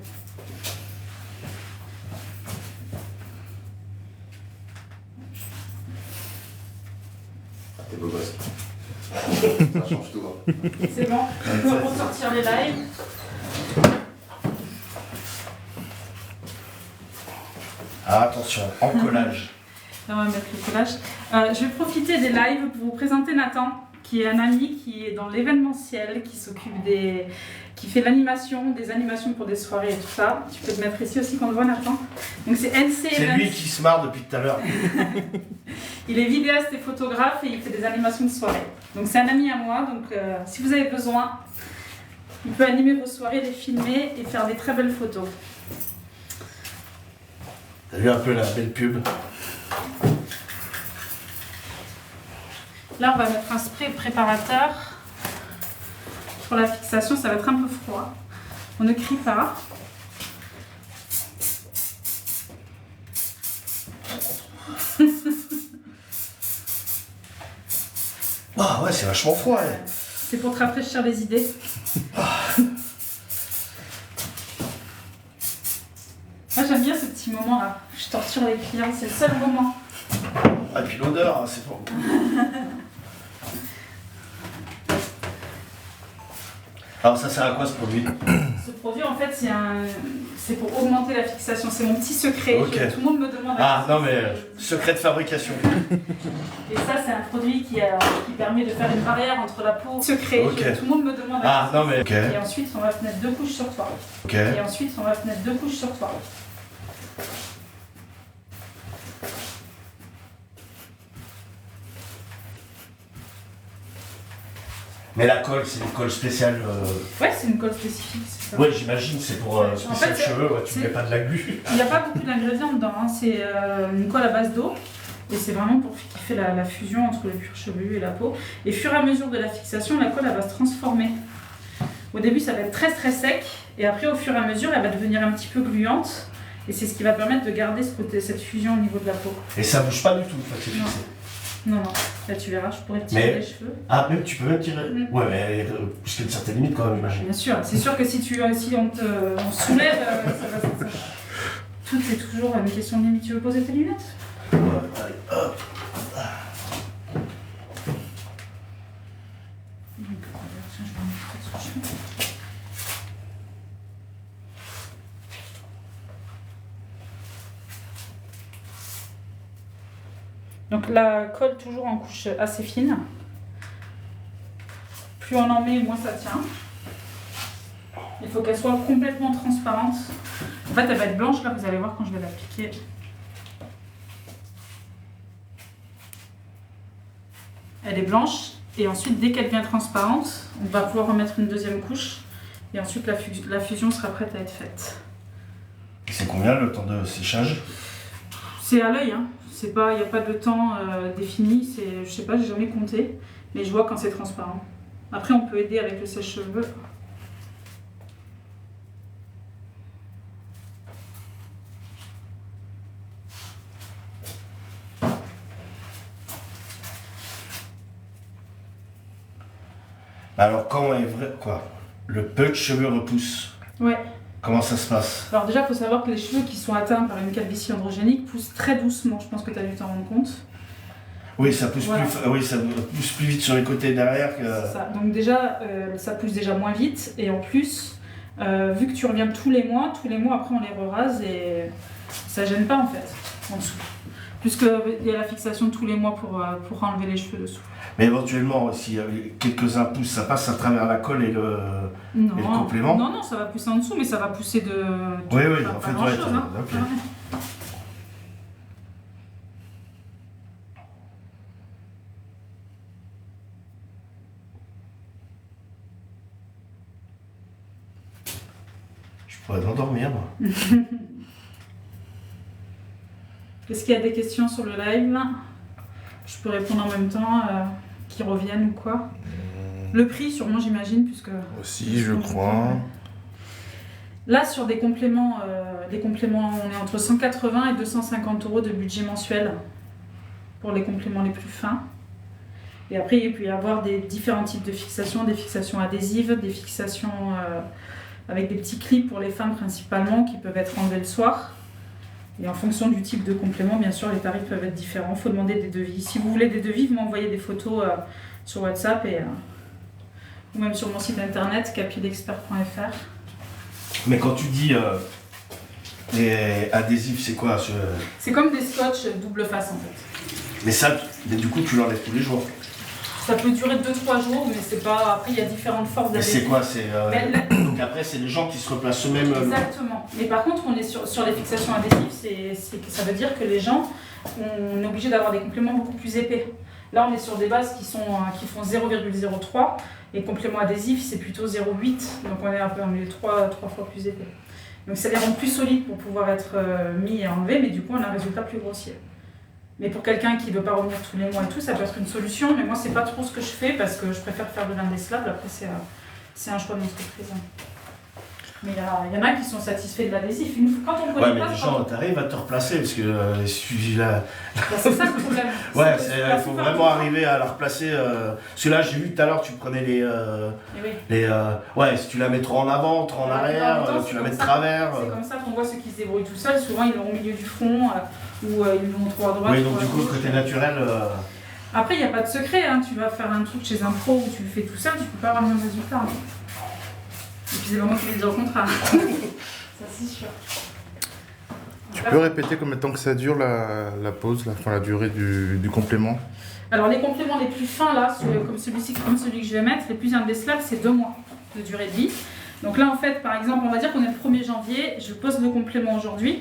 C: T'es beau gosse. Ça change tout. Hein.
B: C'est bon, on peut ressortir les lives.
A: Ah, attention, encollage.
B: Là, on va mettre le collage. Je vais profiter des lives pour vous présenter Nathan, qui est un ami qui est dans l'événementiel, qui s'occupe des... qui fait l'animation, des animations pour des soirées et tout ça. Tu peux te mettre ici aussi qu'on le voit, Nathan. Donc c'est NC
A: C'est
B: Events.
A: lui qui se marre depuis tout à l'heure.
B: Il est vidéaste et photographe et il fait des animations de soirée. Donc c'est un ami à moi, donc si vous avez besoin, il peut animer vos soirées, les filmer et faire des très belles photos.
A: T'as vu un peu la belle pub?
B: Là, on va mettre un spray préparateur. Pour la fixation, ça va être un peu froid. On ne crie pas.
A: Ah ouais, c'est vachement froid. Ouais.
B: C'est pour te rafraîchir les idées. Moi, j'aime bien ce petit moment-là. Je torture les clients, c'est le seul moment.
A: Ah, et puis l'odeur, hein, c'est bon. Alors ça sert à quoi ce produit?
B: Ce produit, en fait, c'est pour augmenter la fixation. C'est mon petit secret.
A: Ok.
B: Tout le monde me demande.
A: Ah non mais secret de fabrication.
B: Et ça, c'est un produit qui permet de faire une barrière entre la peau. Secret.
A: Ok.
B: Tout le monde me demande.
A: Ah non mais ok.
B: Et ensuite, on va mettre 2 couches sur toi.
A: Ok.
B: Et ensuite, on va mettre 2 couches sur toi.
A: Mais la colle, c'est une colle spéciale.
B: Ouais, c'est une colle spécifique, c'est ça.
A: Ouais, j'imagine, c'est pour spécial
B: fait,
A: cheveux. Ouais, tu
B: c'est-
A: mets pas de la glu.
B: Il n'y a pas beaucoup d'ingrédients dedans. Hein. C'est une colle à base d'eau. Et c'est vraiment pour qui fait la fusion entre le cuir chevelu et la peau. Et au fur et à mesure de la fixation, la colle elle va se transformer. Au début, ça va être très très sec. Et après, au fur et à mesure, elle va devenir un petit peu gluante. Et c'est ce qui va permettre de garder cette fusion au niveau de la peau.
A: Et ça bouge pas du tout une fois que c'est
B: Non.
A: fixé.
B: Non, non. Là, tu verras, je pourrais te tirer
A: Mais-
B: les cheveux.
A: Ah, même tu peux même tirer.
B: Mm.
A: Ouais, mais jusqu'à une certaine limite quand même, j'imagine.
B: Bien sûr. C'est sûr que si on soulève, ça va. Tout est toujours une question de limite. Tu veux poser tes lunettes?
A: Ouais, allez, hop.
B: Donc, tiens, je vais en mettre sur le cheveu. Donc la colle toujours en couche assez fine. Plus on en met, moins ça tient. Il faut qu'elle soit complètement transparente. En fait, elle va être blanche là, vous allez voir quand je vais l'appliquer. Elle est blanche et ensuite dès qu'elle devient transparente, on va pouvoir remettre une deuxième couche et ensuite la fusion sera prête à être faite.
A: C'est combien le temps de séchage?
B: C'est à l'œil, hein. Il n'y a pas de temps défini, je sais pas, j'ai jamais compté, mais je vois quand c'est transparent. Après, on peut aider avec le sèche-cheveux.
A: Alors quand est vrai quoi? Le peu de cheveux repousse.
B: Ouais.
A: Comment ça se passe?
B: Alors déjà, il faut savoir que les cheveux qui sont atteints par une calvitie androgénique poussent très doucement. Je pense que tu as dû t'en rendre compte.
A: Oui, ça pousse,
B: Voilà.
A: ça pousse plus vite sur les côtés derrière que...
B: C'est ça. Donc déjà, ça pousse déjà moins vite. Et en plus, vu que tu reviens tous les mois après on les rase et ça gêne pas en fait, en dessous. Puisqu'il y a la fixation tous les mois pour enlever les cheveux dessous.
A: Mais éventuellement, si quelques-uns poussent, ça passe à travers la colle et le complément.
B: Non, ça va pousser en dessous, mais ça va pousser de
A: Oui,
B: pas
A: en fait,
B: grand-chose,
A: ouais,
B: hein.
A: ok.
B: Ouais.
A: Je pourrais m'endormir, moi.
B: Est-ce qu'il y a des questions sur le live? Je peux répondre en même temps, qui reviennent ou quoi. Le prix, sûrement, j'imagine, puisque...
D: Aussi, je crois.
B: Là, sur des compléments, on est entre 180 et 250 € de budget mensuel pour les compléments les plus fins. Et après, il peut y avoir des différents types de fixations, des fixations adhésives, des fixations avec des petits clips pour les femmes principalement qui peuvent être enlevés le soir. Et en fonction du type de complément, bien sûr, les tarifs peuvent être différents. Il faut demander des devis. Si vous voulez des devis, vous m'envoyez des photos sur WhatsApp ou même sur mon site internet capilexpert.fr.
A: Mais quand tu dis les adhésifs, c'est quoi
B: C'est comme des scotch double face en fait.
A: Mais ça, du coup, tu l'enlèves tous les jours.
B: Ça peut durer 2-3 jours, mais c'est pas. Après, il y a différentes forces
A: Mais
B: d'adhésif.
A: c'est quoi
B: Mais
A: Donc après, c'est les gens qui se replacent eux-mêmes.
B: Exactement. Mais par contre, on est sur les fixations adhésives, ça veut dire que les gens, on est obligé d'avoir des compléments beaucoup plus épais. Là, on est sur des bases qui font 0,03 et complément adhésif, c'est plutôt 0,8. Donc on est 3 fois plus épais. Donc ça les rend plus solides pour pouvoir être mis et enlevés, mais du coup, on a un résultat plus grossier. Mais pour quelqu'un qui ne veut pas revenir tous les mois et tout, ça peut être une solution. Mais moi, c'est pas trop ce que je fais parce que je préfère faire de l'indécelable. Après, c'est un choix de l'entreprise. Mais il y en a qui sont satisfaits de l'adhésif. Quand on connaît
A: Ouais, mais
B: pas,
A: les gens, t'arrives à te replacer parce que celui-là.
B: c'est ça le problème.
A: Ouais, il faut vraiment arriver à la replacer. Parce que là, j'ai vu tout à l'heure, tu prenais les. Ouais, si tu la mets trop en avant, trop en arrière, tu la mets de travers.
B: C'est comme ça qu'on voit ceux qui se débrouillent tout seuls. Souvent, ils l'ont au milieu du front ou ils l'ont trop à droite.
A: Oui, donc du coup, côté naturel.
B: Après, il n'y a pas de secret. Hein. Tu vas faire un truc chez un pro où tu le fais tout seul, tu peux pas avoir le même résultat. Hein. Et puis c'est vraiment que tu les dis au contraire. Ça, c'est sûr.
D: Tu peux répéter combien de temps que ça dure la pause, la durée du complément?
B: Alors les compléments les plus fins là, comme celui-ci, comme celui que je vais mettre, les plus indécelables, c'est 2 mois de durée de vie. Donc là en fait, par exemple, on va dire qu'on est le 1er janvier, je pose le complément aujourd'hui.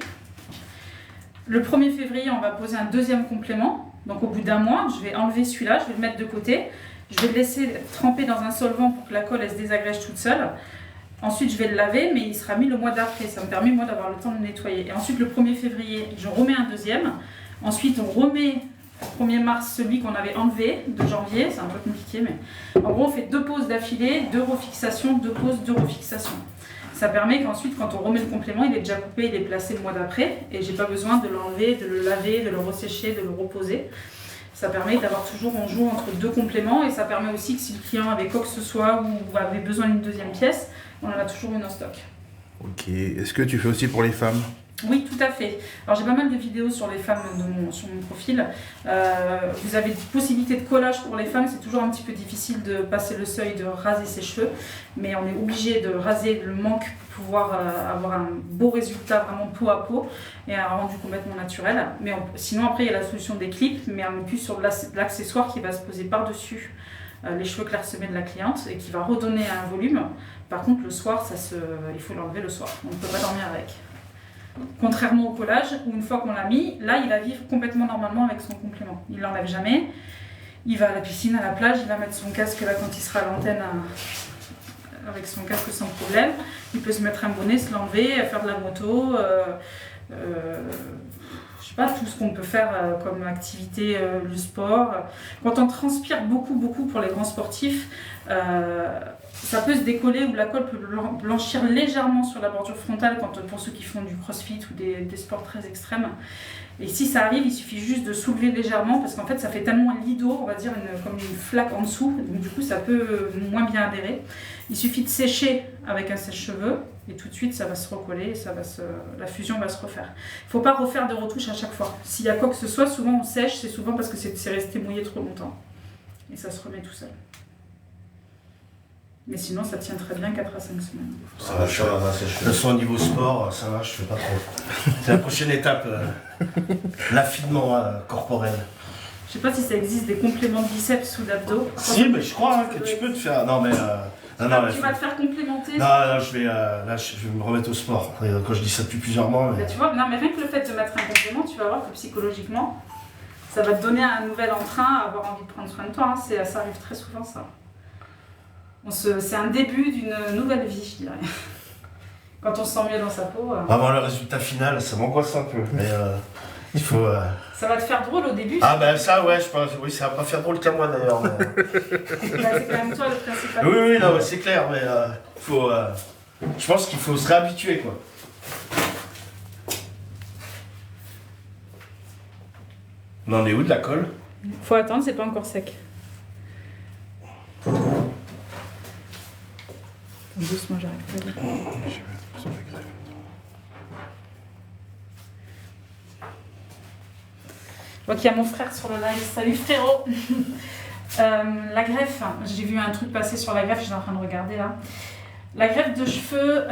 B: Le 1er février, on va poser un deuxième complément. Donc au bout d'un mois, je vais enlever celui-là, je vais le mettre de côté. Je vais le laisser tremper dans un solvant pour que la colle elle se désagrège toute seule. Ensuite, je vais le laver, mais il sera mis le mois d'après. Ça me permet, moi, d'avoir le temps de le nettoyer. Et ensuite, le 1er février, je remets un deuxième. Ensuite, on remet le 1er mars celui qu'on avait enlevé de janvier. C'est un peu compliqué, mais... En gros, on fait 2 pauses d'affilée, 2 refixations, 2 pauses, 2 refixations. Ça permet qu'ensuite, quand on remet le complément, il est déjà coupé, il est placé le mois d'après. Et j'ai pas besoin de l'enlever, de le laver, de le ressécher, de le reposer. Ça permet d'avoir toujours, on joue entre 2 compléments. Et ça permet aussi que si le client avait quoi que ce soit ou avait besoin d'une deuxième pièce, on en a toujours une en stock.
D: Ok. Est-ce que tu fais aussi pour les femmes?
B: Oui, tout à fait. Alors j'ai pas mal de vidéos sur les femmes sur mon profil. Vous avez des possibilités de collage pour les femmes. C'est toujours un petit peu difficile de passer le seuil de raser ses cheveux. Mais on est obligé de raser le manque pour pouvoir avoir un beau résultat vraiment peau à peau et un rendu complètement naturel. Mais sinon après il y a la solution des clips, mais on est plus sur l'accessoire qui va se poser par-dessus les cheveux clairsemés de la cliente et qui va redonner un volume. Par contre, le soir, il faut l'enlever le soir. On ne peut pas dormir avec. Contrairement au collage, où une fois qu'on l'a mis, là, il va vivre complètement normalement avec son complément. Il ne l'enlève jamais. Il va à la piscine, à la plage, il va mettre son casque là quand il sera à l'antenne avec son casque sans problème. Il peut se mettre un bonnet, se l'enlever, faire de la moto. Je sais pas, tout ce qu'on peut faire comme activité, le sport. Quand on transpire beaucoup pour les grands sportifs, ça peut se décoller ou la colle peut blanchir légèrement sur la bordure frontale pour ceux qui font du crossfit ou des sports très extrêmes. Et si ça arrive, il suffit juste de soulever légèrement parce qu'en fait ça fait tellement un lit d'eau, on va dire comme une flaque en dessous, donc du coup ça peut moins bien adhérer. Il suffit de sécher avec un sèche-cheveux Et tout de suite, ça va se recoller, et la fusion va se refaire. Il ne faut pas refaire de retouches à chaque fois. S'il y a quoi que ce soit, souvent on sèche, c'est souvent parce que c'est resté mouillé trop longtemps. Et ça se remet tout seul. Mais sinon, ça tient très bien 4 à 5 semaines.
A: Ça va, de toute façon, au niveau sport, ça va, je fais pas trop. C'est la prochaine étape, l'affinement corporel.
B: Je sais pas si ça existe des compléments de biceps ou d'abdos.
A: Si, mais je crois que tu peux te faire. Non, mais.
B: Tu vas te faire complémenter.
A: Non, je vais me remettre au sport. Quand je dis ça depuis plusieurs mois. Mais...
B: Bah, tu vois, non, mais rien que le fait de mettre un complément, tu vas voir que psychologiquement, ça va te donner un nouvel entrain à avoir envie de prendre soin de toi. Hein. Ça arrive très souvent, ça. C'est un début d'une nouvelle vie, je dirais. Quand on se sent mieux dans sa peau.
A: Vraiment, le résultat final, ça m'angoisse un peu. Mais il faut.
B: Ça va te faire drôle au début.
A: Ah, ben ça, ouais, je pense. Oui, ça va pas faire drôle qu'à moi d'ailleurs. Mais...
B: c'est quand même toi le principal.
A: Oui, non, c'est clair, mais faut. Je pense qu'il faut se réhabituer, quoi. On en est où de la colle?
B: Faut attendre, c'est pas encore sec. Doucement, j'arrive pas. Je vois qu'il y a mon frère sur le live. Salut frérot. La greffe, j'ai vu un truc passer sur la greffe, j'étais en train de regarder là. La greffe de cheveux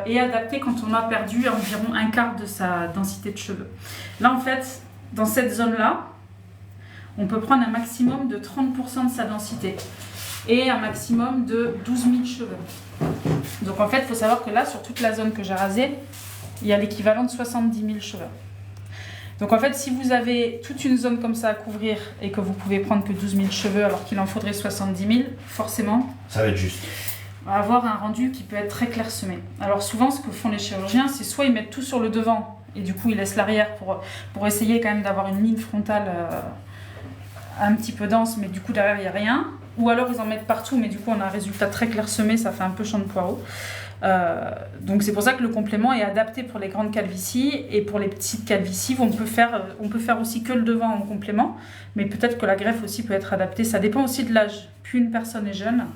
B: est adaptée quand on a perdu environ un quart de sa densité de cheveux. Là en fait, dans cette zone-là, on peut prendre un maximum de 30% de sa densité et un maximum de 12 000 cheveux. Donc en fait, il faut savoir que là, sur toute la zone que j'ai rasée, il y a l'équivalent de 70 000 cheveux. Donc en fait, si vous avez toute une zone comme ça à couvrir et que vous pouvez prendre que 12 000 cheveux alors qu'il en faudrait 70 000, forcément,
A: ça va être juste.
B: On va avoir un rendu qui peut être très clairsemé. Alors souvent, ce que font les chirurgiens, c'est soit ils mettent tout sur le devant et du coup ils laissent l'arrière pour essayer quand même d'avoir une ligne frontale un petit peu dense, mais du coup derrière il n'y a rien. Ou alors ils en mettent partout, mais du coup on a un résultat très clairsemé, ça fait un peu champ de poireau. Donc c'est pour ça que le complément est adapté pour les grandes calvities et pour les petites calvities, on peut faire aussi que le devant en complément, mais peut-être que la greffe aussi peut être adaptée. Ça dépend aussi de l'âge. Plus une personne est jeune,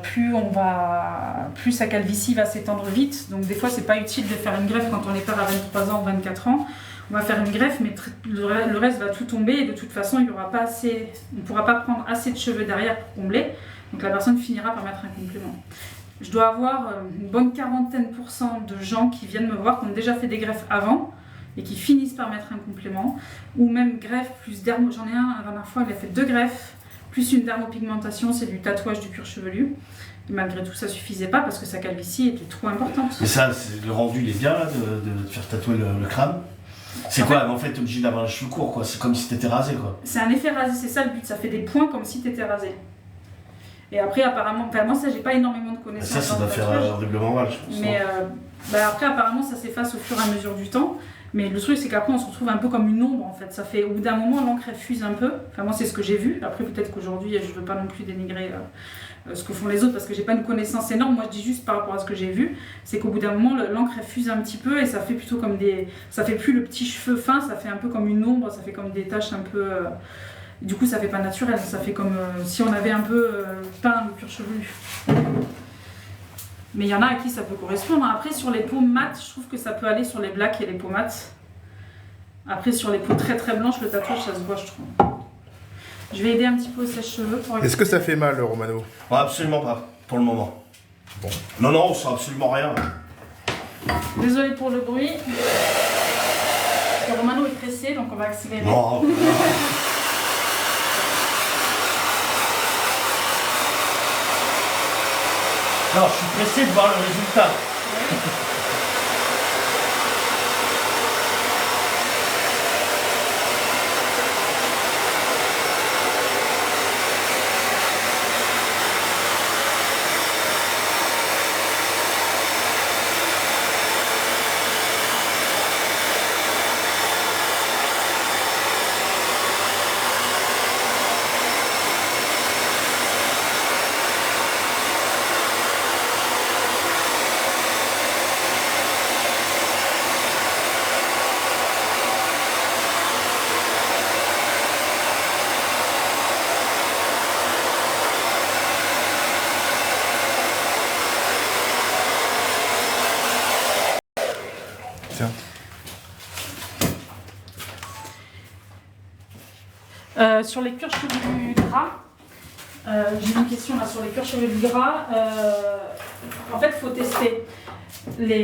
B: plus sa calvitie va s'étendre vite. Donc des fois c'est pas utile de faire une greffe quand on est père à 23 ans ou 24 ans. On va faire une greffe, mais le reste va tout tomber et de toute façon il y aura pas assez, on ne pourra pas prendre assez de cheveux derrière pour combler. Donc la personne finira par mettre un complément. Je dois avoir une bonne 40% de gens qui viennent me voir, qui ont déjà fait des greffes avant et qui finissent par mettre un complément. Ou même greffe plus dermo. J'en ai un, la dernière fois, il a fait 2 greffes, plus une dermopigmentation, c'est du tatouage du cuir chevelu. Et malgré tout, ça suffisait pas parce que sa calvitie était trop importante.
A: Mais ça, le rendu, il est bien là, de faire tatouer le crâne. C'est quoi? En fait, t'es obligé d'avoir les cheveux courts, quoi. C'est comme si t'étais rasé, quoi.
B: C'est un effet rasé, c'est ça le but. Ça fait des points comme si t'étais rasé. Et après, apparemment, moi ça, j'ai pas énormément de connaissances.
A: Ça doit faire horriblement mal, je pense.
B: Mais après, apparemment, ça s'efface au fur et à mesure du temps. Mais le truc, c'est qu'après, on se retrouve un peu comme une ombre, en fait. Ça fait, au bout d'un moment, l'encre, elle fuse un peu. Enfin, moi, c'est ce que j'ai vu. Après, peut-être qu'aujourd'hui, je veux pas non plus dénigrer ce que font les autres parce que j'ai pas une connaissance énorme. Moi, je dis juste par rapport à ce que j'ai vu, c'est qu'au bout d'un moment, l'encre, elle fuse un petit peu et ça fait plutôt comme ça fait plus le petit cheveu fin, ça fait un peu comme une ombre, ça fait comme des taches un peu. Du coup, ça fait pas naturel, ça fait comme si on avait un peu peint le cuir chevelu. Mais il y en a à qui ça peut correspondre. Après, sur les peaux mates, je trouve que ça peut aller sur les blacks et les peaux mates. Après, sur les peaux très très blanches, le tatouage, ça se voit, je trouve. Je vais aider un petit peu au sèche-cheveux.
E: Est-ce que ça fait mal, Romano?
A: Oh, absolument pas, pour le moment.
E: Bon.
A: Non, on sent absolument rien.
B: Désolée pour le bruit. Le Romano est pressé, donc on va accélérer.
A: Non. Non, je suis pressé de voir le résultat.
B: Sur les cuirs chevelus gras, j'ai une question là sur les cuirs chevelus gras. En fait, il faut tester.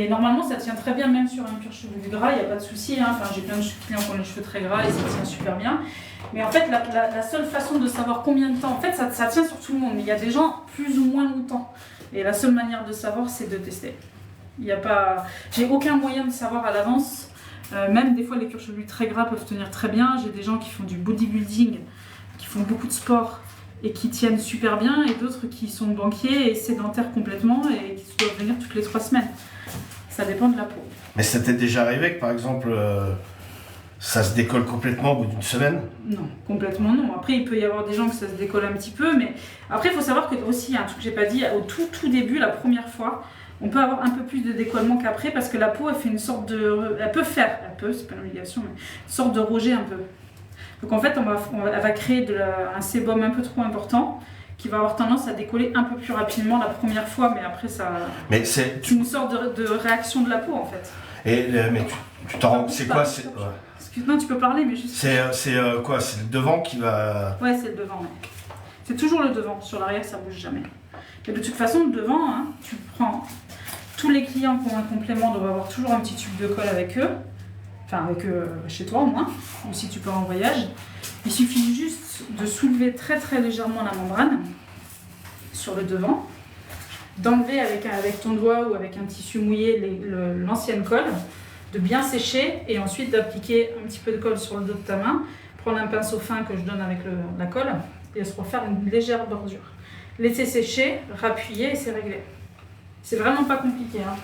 B: Normalement, ça tient très bien même sur un cuir chevelu gras, il n'y a pas de souci. Hein. Enfin, j'ai plein de clients qui ont les cheveux très gras et ça tient super bien. Mais en fait, la seule façon de savoir combien de temps, en fait, ça tient sur tout le monde. Mais il y a des gens plus ou moins longtemps. Et la seule manière de savoir, c'est de tester. Il y a pas, j'ai aucun moyen de savoir à l'avance. Même des fois, les cuirs chevelus très gras peuvent tenir très bien. J'ai des gens qui font du bodybuilding, qui font beaucoup de sport et qui tiennent super bien, et d'autres qui sont banquiers et sédentaires complètement et qui doivent venir toutes les 3 semaines. Ça dépend de la peau.
A: Mais ça t'est déjà arrivé que par exemple, ça se décolle complètement au bout d'une semaine?
B: Non, complètement non. Après, il peut y avoir des gens que ça se décolle un petit peu, mais après, il faut savoir que aussi, il y a un truc que j'ai pas dit, au tout début, la première fois, on peut avoir un peu plus de décollement qu'après parce que la peau, elle fait une sorte de... Elle peut, c'est pas une obligation, mais une sorte de rejet un peu. Donc en fait, elle va créer un sébum un peu trop important qui va avoir tendance à décoller un peu plus rapidement la première fois, mais après ça...
A: Mais c'est
B: une sorte de réaction de la peau en fait.
A: Et mais tu t'en rends... C'est quoi?
B: Excuse-moi, tu peux parler, mais juste...
A: C'est quoi? C'est le devant qui va...
B: Ouais, c'est le devant, ouais. C'est toujours le devant. Sur l'arrière, ça bouge jamais. Et de toute façon, le devant, hein, tu prends... Tous les clients qui ont un complément doivent avoir toujours un petit tube de colle avec eux. Enfin, avec chez toi au moins, ou si tu pars en voyage. Il suffit juste de soulever très très légèrement la membrane sur le devant, d'enlever avec ton doigt ou avec un tissu mouillé l'ancienne colle, de bien sécher et ensuite d'appliquer un petit peu de colle sur le dos de ta main, prendre un pinceau fin que je donne avec la colle et se refaire une légère bordure. Laisser sécher, rappuyer et c'est réglé. C'est vraiment pas compliqué. Hein.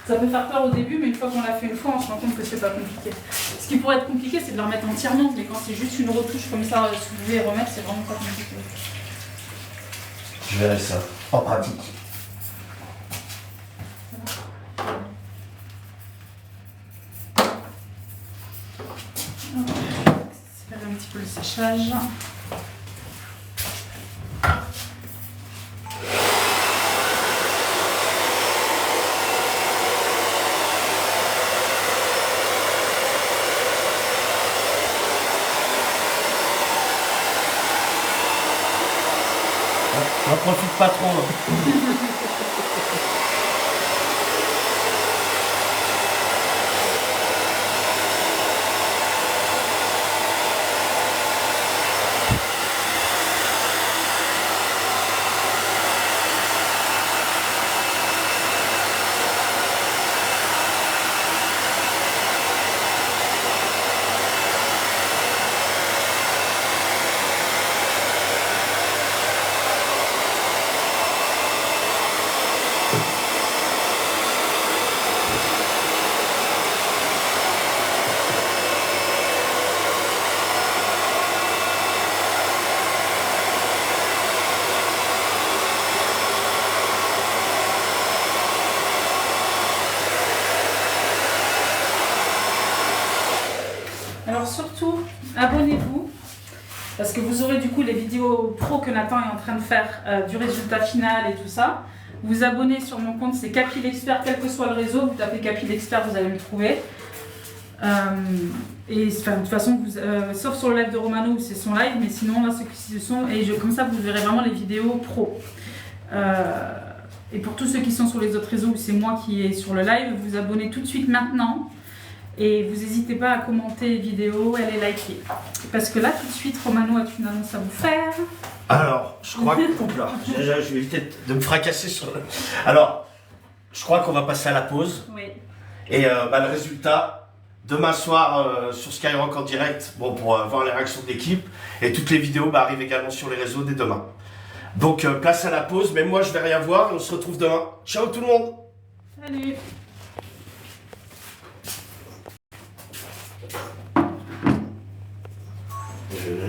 B: Ça peut faire peur au début, mais une fois qu'on l'a fait une fois, on se rend compte que c'est pas compliqué. Ce qui pourrait être compliqué, c'est de le remettre entièrement, mais quand c'est juste une retouche comme ça, soulever et remettre, c'est vraiment pas compliqué.
A: Je verrai ça en pratique.
B: Accélérer un petit peu le séchage.
A: N'en profite pas trop.
B: Alors surtout, abonnez-vous, parce que vous aurez du coup les vidéos pro que Nathan est en train de faire du résultat final et tout ça. Vous abonnez sur mon compte, c'est Capil Expert, quel que soit le réseau, vous tapez Capil Expert, vous allez me trouver. Et enfin, de toute façon, sauf sur le live de Romano où c'est son live, mais sinon là, ceux qui sont, et comme ça, vous verrez vraiment les vidéos pro. Et pour tous ceux qui sont sur les autres réseaux où c'est moi qui est sur le live, vous abonnez tout de suite maintenant. Et vous n'hésitez pas à commenter les vidéos et à les liker. Parce que là, tout de suite, Romano a une annonce à vous faire.
A: Alors, je crois que... Oups là, déjà, je vais éviter de me fracasser sur le... Alors, je crois qu'on va passer à la pause.
B: Oui.
A: Et le résultat, demain soir sur Skyrock en direct, bon, pour voir les réactions de l'équipe. Et toutes les vidéos arrivent également sur les réseaux dès demain. Donc, place à la pause. Même moi, je vais rien voir et on se retrouve demain. Ciao tout le monde!
B: Salut!
A: Je vérifie.